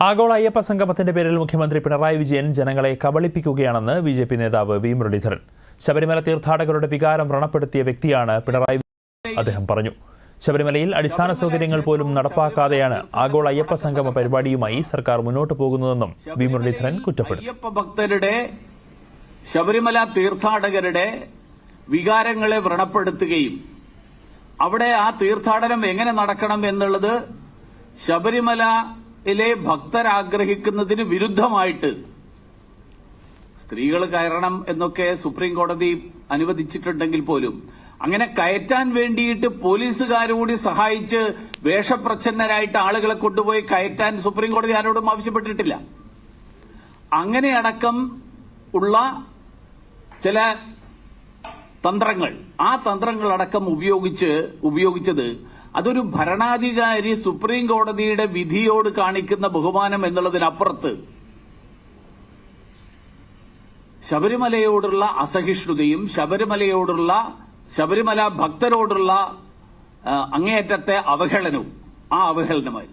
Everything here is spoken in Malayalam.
ആഗോള അയ്യപ്പ സംഗമത്തിന്റെ പേരിൽ മുഖ്യമന്ത്രി പിണറായി വിജയൻ ജനങ്ങളെ കബളിപ്പിക്കുകയാണെന്ന് ബി.ജെ.പി നേതാവ് വി മുരളീധരൻ. ശബരിമല തീർത്ഥാടകരുടെ വികാരം വ്രണപ്പെടുത്തിയ വ്യക്തിയാണ് പിണറായി വിജയൻ, അദ്ദേഹം പറഞ്ഞു. ശബരിമലയിൽ അടിസ്ഥാന സൗകര്യങ്ങൾ പോലും നടപ്പാക്കാതെയാണ് ആഗോള അയ്യപ്പ സംഗമ പരിപാടിയുമായി സർക്കാർ മുന്നോട്ട് പോകുന്നതെന്നും വി മുരളീധരൻ കുറ്റപ്പെടുത്തി. അയ്യപ്പ ഭക്തരുടെ, ശബരിമല തീർത്ഥാടകരുടെ വികാരങ്ങളെ വ്രണപ്പെടുത്തുകയും അവിടെ ആ തീർത്ഥാടനം എങ്ങനെ നടക്കണം എന്നുള്ളത് ശബരിമലയിലെ ഭക്തരാഗ്രഹിക്കുന്നതിന് വിരുദ്ധമായിട്ട് സ്ത്രീകൾ കയറണം എന്നൊക്കെ സുപ്രീം കോടതി അനുവദിച്ചിട്ടുണ്ടെങ്കിൽ പോലും അങ്ങനെ കയറ്റാൻ വേണ്ടിയിട്ട് പോലീസുകാരുകൂടി സഹായിച്ച് വേഷപ്രച്ഛന്നരായിട്ട് ആളുകളെ കൊണ്ടുപോയി കയറ്റാൻ സുപ്രീം കോടതി ആരോടും ആവശ്യപ്പെട്ടിട്ടില്ല. അങ്ങനെ അടക്കം ഉള്ള ചില തന്ത്രങ്ങൾ, ആ തന്ത്രങ്ങളടക്കം ഉപയോഗിച്ചത് അതൊരു ഭരണാധികാരി സുപ്രീം കോടതിയുടെ വിധിയോട് കാണിക്കുന്ന ബഹുമാനം എന്നുള്ളതിനപ്പുറത്ത് ശബരിമലയോടുള്ള അസഹിഷ്ണുതയും ശബരിമല ഭക്തരോടുള്ള അങ്ങേയറ്റത്തെ അവഹേളനവും, ആ അവഹേളനമായി